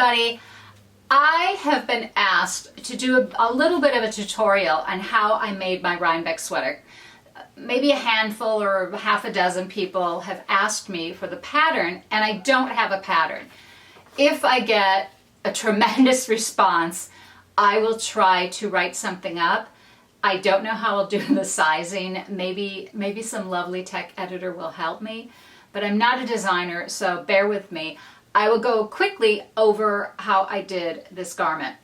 everybody. I have been asked to do a little bit of a tutorial on how I made my Rhinebeck sweater. Maybe a handful or half a dozen people have asked me for the pattern, and I don't have a pattern. If I get a tremendous response, I will try to write something up. I don't know how I'll do the sizing. Maybe some lovely tech editor will help me, but I'm not a designer, so bear with me. I will go quickly over how I did this garment.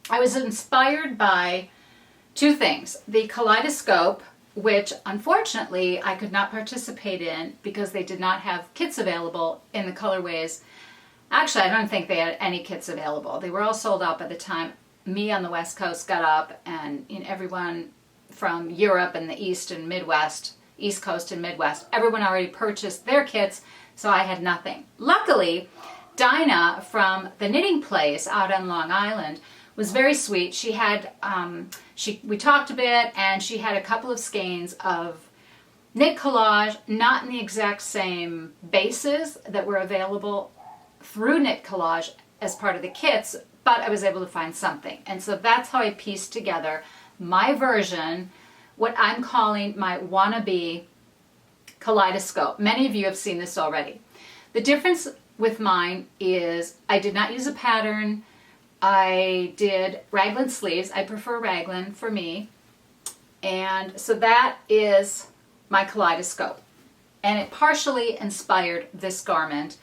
I was inspired by two things. The kaleidoscope, which unfortunately I could not participate in because they did not have kits available in the colorways. Actually, I don't think they had any kits available. They were all sold out by the time me on the West Coast got up, and everyone from Europe and the East and Midwest, East Coast and Midwest, everyone already purchased their kits, so I had nothing. Luckily, Dinah from the knitting place out on Long Island was very sweet. She had, we talked a bit, and she had a couple of skeins of Knit Collage, not in the exact same bases that were available through Knit Collage as part of the kits, but I was able to find something. And so that's how I pieced together my version, what I'm calling my wannabe kaleidoscope. Many of you have seen this already. The difference with mine is I did not use a pattern. I did raglan sleeves. I prefer raglan for me. And so that is my kaleidoscope. And it partially inspired this garment.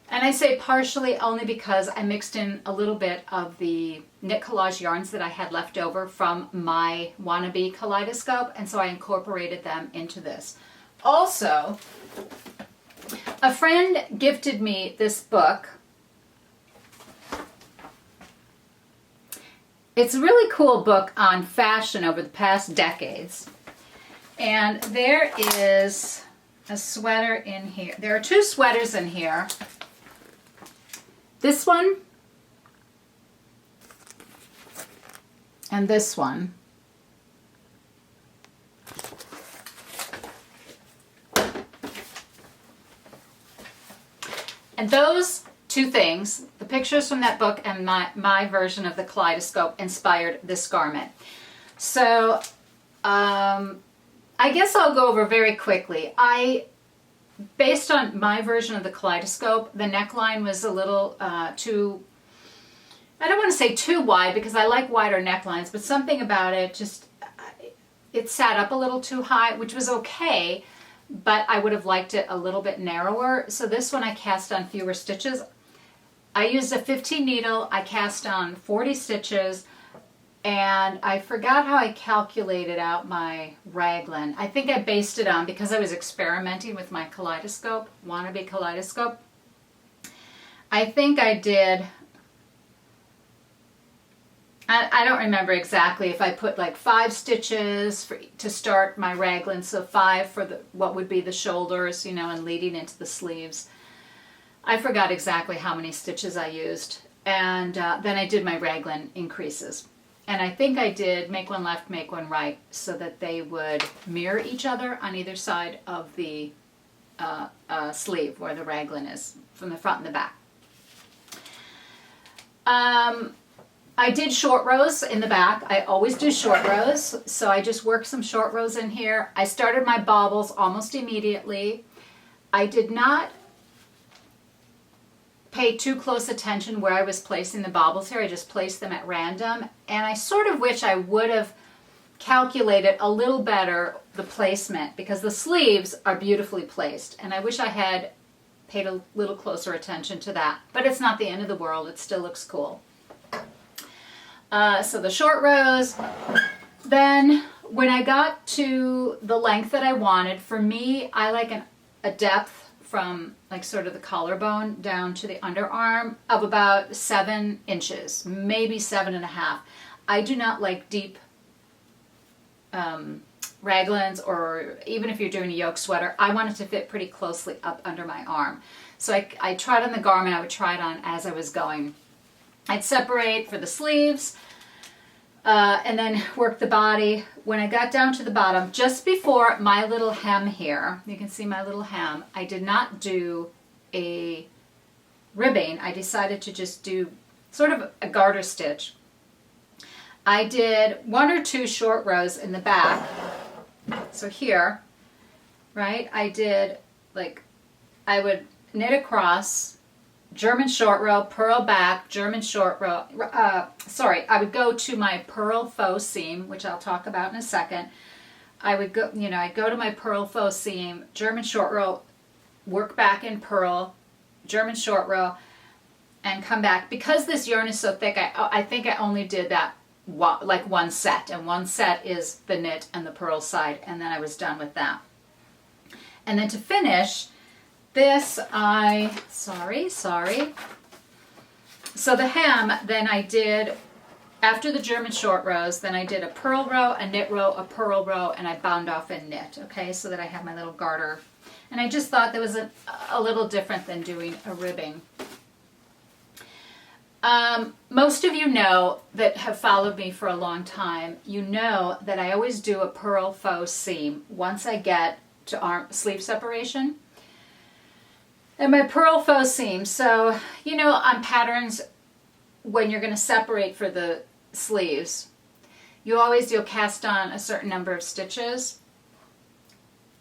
And I say partially only because I mixed in a little bit of the Knit Collage yarns that I had left over from my wannabe kaleidoscope, and so I incorporated them into this. Also, a friend gifted me this book. It's a really cool book on fashion over the past decades. And there is a sweater in here. There are two sweaters in here. This one and this one. And those two things, the pictures from that book and my version of the kaleidoscope, inspired this garment. So I guess I'll go over very quickly. Based on my version of the kaleidoscope, the neckline was a little too, I don't want to say too wide because I like wider necklines, but something about it just, it sat up a little too high, which was okay, but I would have liked it a little bit narrower. So this one I cast on fewer stitches. I used a 15 needle, I cast on 40 stitches, and I forgot how I calculated out my raglan. I think I based it on, because I was experimenting with my kaleidoscope, wannabe kaleidoscope, I think I did, I don't remember exactly if I put like 5 stitches to start my raglan, so 5 for what would be the shoulders, and leading into the sleeves. I forgot exactly how many stitches I used, and then I did my raglan increases. And I think I did make one left, make one right, so that they would mirror each other on either side of the sleeve where the raglan is, from the front and the back. I did short rows in the back. I always do short rows, so I just worked some short rows in here. I started my bobbles almost immediately. I did not pay too close attention where I was placing the bobbles here. I just placed them at random, and I sort of wish I would have calculated a little better the placement, because the sleeves are beautifully placed, and I wish I had paid a little closer attention to that, but it's not the end of the world. It still looks cool. So the short rows. Then when I got to the length that I wanted, for me, I like a depth from like sort of the collarbone down to the underarm of about 7 inches, maybe 7.5. I do not like deep raglans, or even if you're doing a yoke sweater, I want it to fit pretty closely up under my arm. So I tried on the garment, I would try it on as I was going. I'd separate for the sleeves, and then work the body. When I got down to the bottom, just before my little hem here, you can see my little hem, I did not do a ribbing, I decided to just do sort of a garter stitch. I did 1 or 2 short rows in the back. So here, right, I did like, I would knit across, German short row, purl back, German short row, I would go to my purl faux seam, which I'll talk about in a second. I would go, I'd go to my purl faux seam, German short row, work back in purl, German short row, and come back. Because this yarn is so thick, I think I only did that like one set, and one set is the knit and the purl side, and then I was done with that. And then to finish this, sorry. So the hem, then I did, after the German short rows, then I did a purl row, a knit row, a purl row, and I bound off and knit, okay, so that I have my little garter. And I just thought that was a little different than doing a ribbing. Most of you know that have followed me for a long time, you know that I always do a purl faux seam once I get to sleeve separation. And my purl faux seam, so on patterns, when you're going to separate for the sleeves, you'll cast on a certain number of stitches.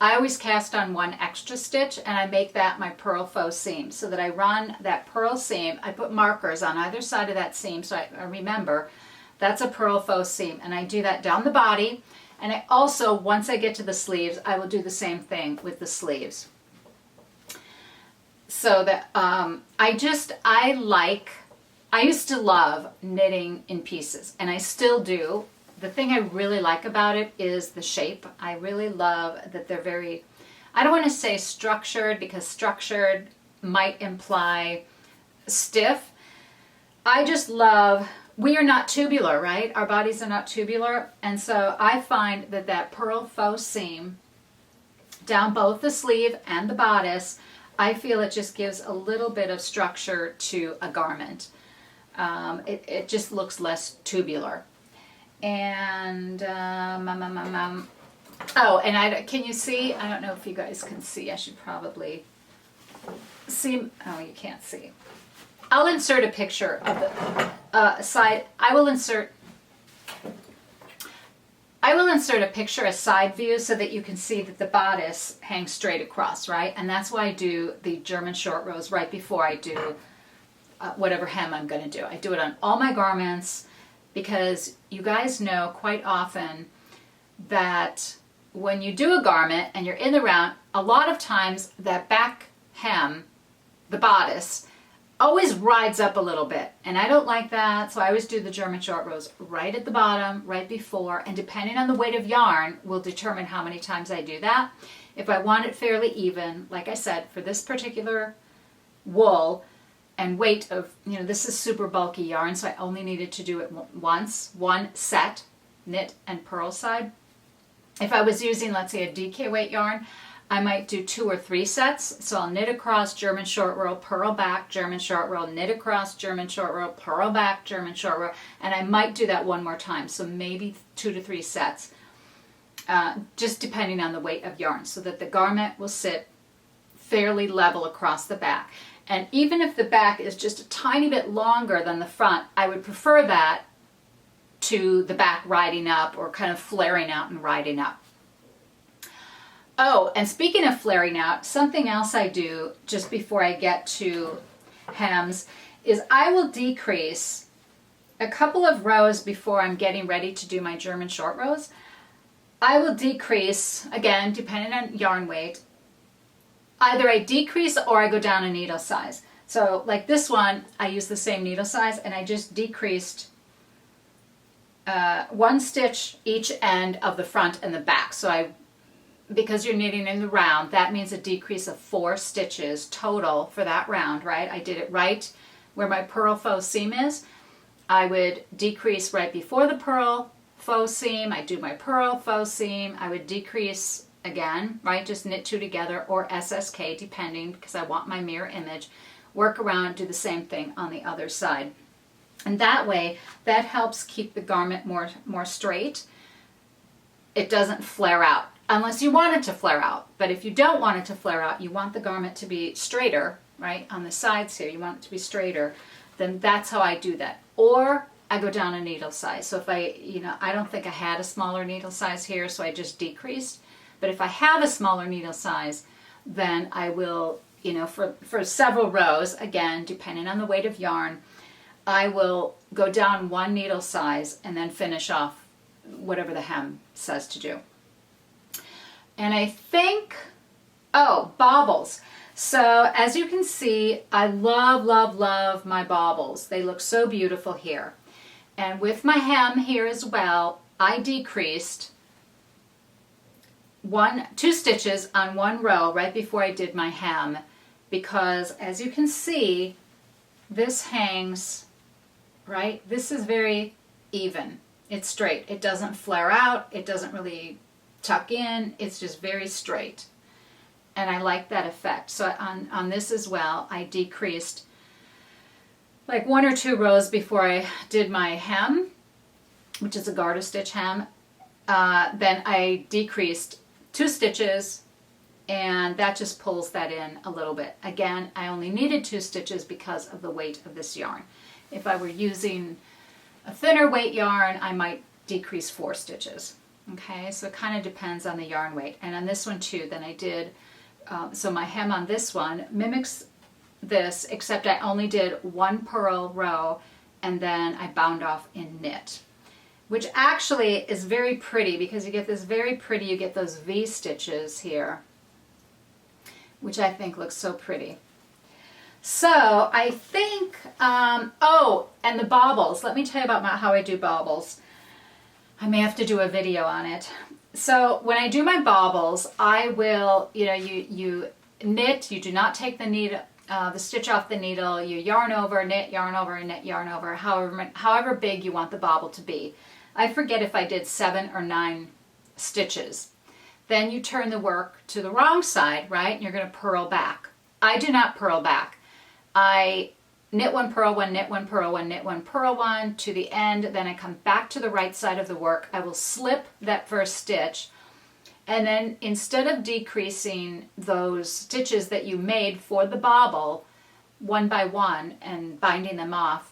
I always cast on 1 extra stitch, and I make that my purl faux seam, so that I run that purl seam. I put markers on either side of that seam, so I remember that's a purl faux seam, and I do that down the body. And I also, once I get to the sleeves, I will do the same thing with the sleeves. So that I used to love knitting in pieces, and I still do. The thing I really like about it is the shape. I really love that they're very, I don't want to say structured, because structured might imply stiff. I just love, we are not tubular, right? Our bodies are not tubular. And so I find that purl faux seam down both the sleeve and the bodice, I feel it just gives a little bit of structure to a garment. It just looks less tubular. And can you see? I don't know if you guys can see. I should probably see. Oh, you can't see. I'll insert a picture of the side. I will insert a picture, a side view, so that you can see that the bodice hangs straight across, right? And that's why I do the German short rows right before I do whatever hem I'm going to do. I do it on all my garments, because you guys know quite often that when you do a garment and you're in the round, a lot of times that back hem, the bodice, always rides up a little bit. And I don't like that, so I always do the German short rows right at the bottom, right before, and depending on the weight of yarn will determine how many times I do that. If I want it fairly even, like I said, for this particular wool, and weight of, this is super bulky yarn, so I only needed to do it once, 1 set, knit and purl side. If I was using, let's say, a DK weight yarn, I might do 2 or 3 sets. So I'll knit across, German short row, purl back, German short row, knit across, German short row, purl back, German short row, and I might do that one more time. So maybe 2 to 3 sets, just depending on the weight of yarn, so that the garment will sit fairly level across the back. And even if the back is just a tiny bit longer than the front, I would prefer that to the back riding up, or kind of flaring out and riding up. Oh, and speaking of flaring out, something else I do just before I get to hems is I will decrease a couple of rows before I'm getting ready to do my German short rows. I will decrease, again, depending on yarn weight, either I decrease or I go down a needle size. So like this one, I use the same needle size, and I just decreased 1 stitch each end of the front and the back. So because you're knitting in the round, that means a decrease of 4 stitches total for that round, right? I did it right where my purl faux seam is. I would decrease right before the purl faux seam. I do my purl faux seam. I would decrease again, right? Just knit 2 together, or SSK, depending, because I want my mirror image. Work around, do the same thing on the other side. And that way, that helps keep the garment more straight. It doesn't flare out, unless you want it to flare out. But if you don't want it to flare out, you want the garment to be straighter, right, on the sides here, you want it to be straighter, then that's how I do that. Or I go down a needle size. So if I, I don't think I had a smaller needle size here, so I just decreased. But if I have a smaller needle size, then I will, for several rows, again, depending on the weight of yarn, I will go down one needle size and then finish off whatever the hem says to do. And I think, baubles. So as you can see, I love, love, love my baubles. They look so beautiful here. And with my hem here as well, I decreased 2 stitches on one row right before I did my hem, because as you can see, this hangs, right? This is very even. It's straight. It doesn't flare out. It doesn't really tuck in. It's just very straight. And I like that effect. So on this as well, I decreased like 1 or 2 rows before I did my hem, which is a garter stitch hem. Then I decreased 2 stitches, and that just pulls that in a little bit. Again, I only needed 2 stitches because of the weight of this yarn. If I were using a thinner weight yarn, I might decrease 4 stitches. Okay, so it kind of depends on the yarn weight. And on this one too, then I did, so my hem on this one mimics this, except I only did 1 purl row, and then I bound off in knit, which actually is very pretty, because you get this very pretty, you get those V stitches here, which I think looks so pretty. So I think, and the baubles. Let me tell you about how I do baubles. I may have to do a video on it. So when I do my baubles, I will, you knit, you do not take the stitch off the needle, you yarn over, knit, yarn over, knit, yarn over, however big you want the bauble to be. I forget if I did 7 or 9 stitches. Then you turn the work to the wrong side, right? And you're going to purl back. I do not purl back. I knit 1, purl 1, knit 1, purl 1, knit 1, purl 1 to the end. Then I come back to the right side of the work. I will slip that first stitch. And then instead of decreasing those stitches that you made for the bauble 1 by 1 and binding them off,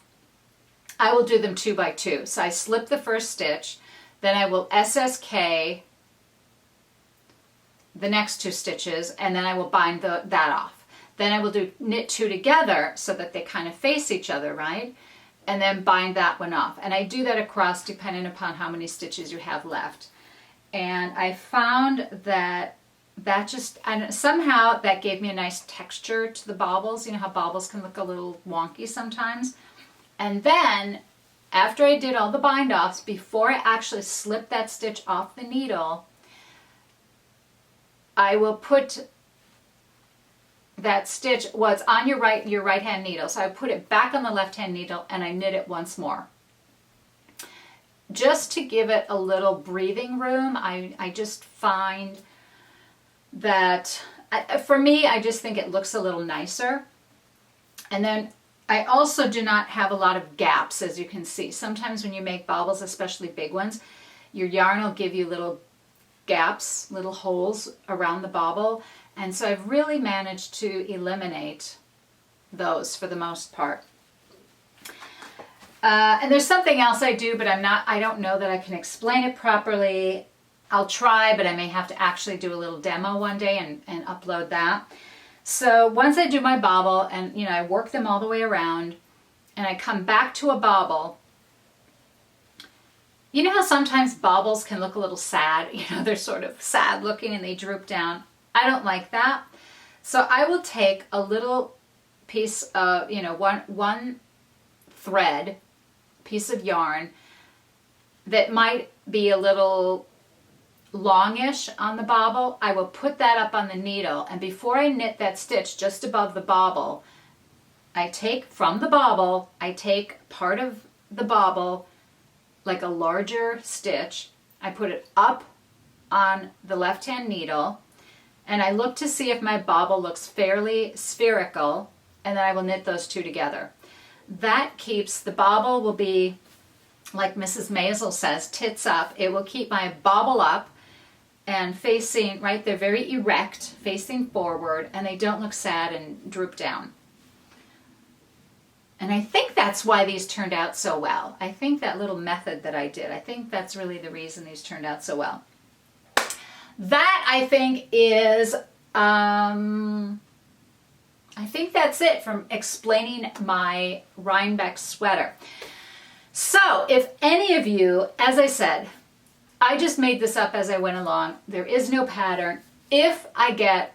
I will do them 2 by 2. So I slip the first stitch, then I will SSK the next 2 stitches, and then I will bind that off. Then I will do knit 2 together so that they kind of face each other, right? And then bind that one off. And I do that across depending upon how many stitches you have left. And I found that and somehow that gave me a nice texture to the baubles. You know how baubles can look a little wonky sometimes. And then after I did all the bind offs, before I actually slip that stitch off the needle, I will put that stitch, well, it's on your right hand needle, so I put it back on the left hand needle and I knit it once more, just to give it a little breathing room. I just find that for me, I just think it looks a little nicer. And then I also do not have a lot of gaps, as you can see. Sometimes when you make baubles, especially big ones, your yarn will give you little gaps, little holes around the bauble. And so I've really managed to eliminate those for the most part. And there's something else I do, but I don't know that I can explain it properly. I'll try, but I may have to actually do a little demo one day and upload that. So once I do my bauble and, I work them all the way around and I come back to a bauble, you know how sometimes baubles can look a little sad? They're sort of sad looking and they droop down. I don't like that. So I will take a little piece of, one thread, piece of yarn that might be a little longish on the bauble. I will put that up on the needle, and before I knit that stitch just above the bauble, I take part of the bauble, like a larger stitch. I put it up on the left hand needle, and I look to see if my bauble looks fairly spherical, and then I will knit those 2 together. That keeps the bauble, will be, like Mrs. Maisel says, tits up. It will keep my bauble up and facing, right, they're very erect, facing forward, and they don't look sad and droop down. And I think that's why these turned out so well. I think that little method that I did, I think that's really the reason these turned out so well. That, I think, is, I think that's it from explaining my Rhinebeck sweater. So if any of you, as I said, I just made this up as I went along. There is no pattern. If I get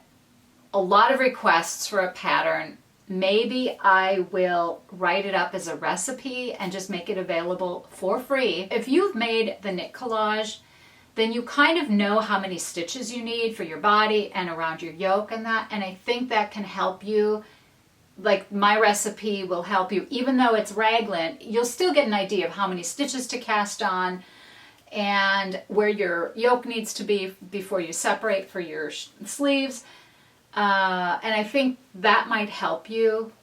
a lot of requests for a pattern, maybe I will write it up as a recipe and just make it available for free. If you've made the knit collage, then you kind of know how many stitches you need for your body and around your yoke and that. And I think that can help you. Like my recipe will help you. Even though it's raglan, you'll still get an idea of how many stitches to cast on and where your yoke needs to be before you separate for your sleeves. And I think that might help you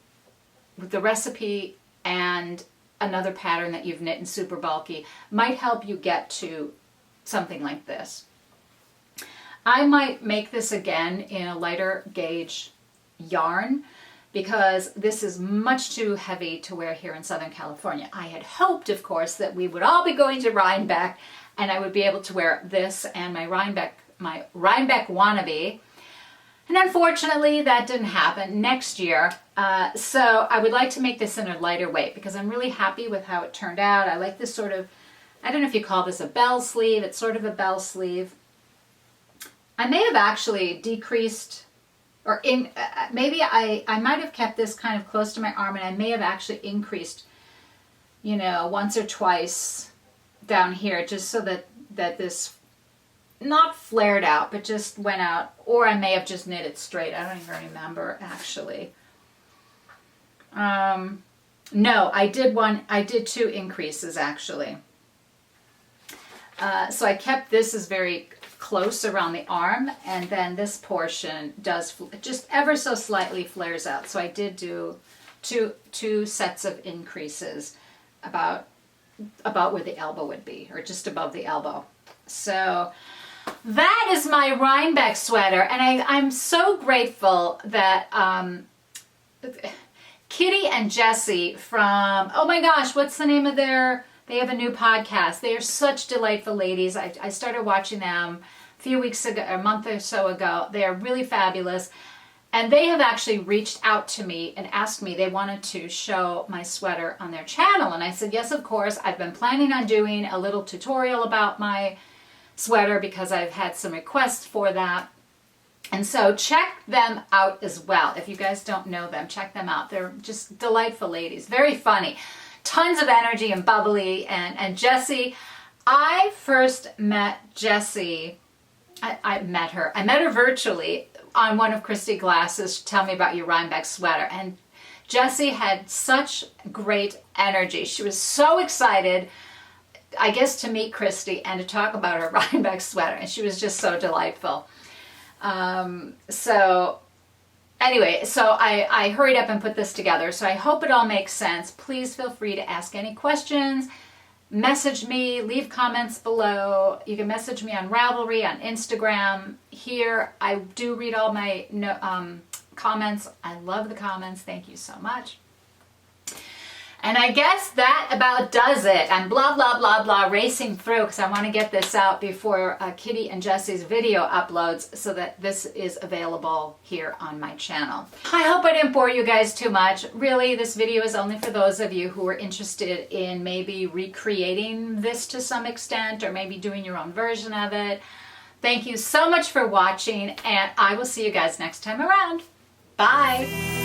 with the recipe, and another pattern that you've knit in super bulky might help you get to something like this. I might make this again in a lighter gauge yarn because this is much too heavy to wear here in Southern California. I had hoped, of course, that we would all be going to Rhinebeck and I would be able to wear this and my Rhinebeck wannabe. And unfortunately, that didn't happen next year. So I would like to make this in a lighter weight because I'm really happy with how it turned out. I like this sort of, I don't know if you call this a bell sleeve. It's sort of a bell sleeve. I may have actually decreased, or maybe I might have kept this kind of close to my arm, and I may have actually increased, you know, once or twice down here just so that this not flared out, but just went out. Or I may have just knit it straight. I don't even remember, actually. No, I did two increases, actually. So I kept this as very close around the arm, and then this portion does just ever so slightly flares out. So I did do two sets of increases about where the elbow would be, or just above the elbow. So that is my Rhinebeck sweater, and I'm so grateful that Kitty and Jessie from, oh my gosh, what's the name of they have a new podcast. They are such delightful ladies. I started watching them a few weeks ago, a month or so ago. They are really fabulous. And they have actually reached out to me and asked me, they wanted to show my sweater on their channel. And I said, yes, of course. I've been planning on doing a little tutorial about my sweater because I've had some requests for that. And so check them out as well. If you guys don't know them, check them out. They're just delightful ladies, very funny, tons of energy and bubbly. And Jessie, I first met Jessie, I met her virtually on one of Christy Glass's Tell Me About Your Rhinebeck Sweater. And Jessie had such great energy. She was so excited, I guess, to meet Christy and to talk about her Rhinebeck sweater. And she was just so delightful. So anyway, so I hurried up and put this together. So I hope it all makes sense. Please feel free to ask any questions. Message me, leave comments below. You can message me on Ravelry, on Instagram. Here, I do read all my comments. I love the comments. Thank you so much. And I guess that about does it. I'm blah, blah, blah, blah, racing through because I want to get this out before Kitty and Jessie's video uploads so that this is available here on my channel. I hope I didn't bore you guys too much. Really, this video is only for those of you who are interested in maybe recreating this to some extent or maybe doing your own version of it. Thank you so much for watching, and I will see you guys next time around. Bye!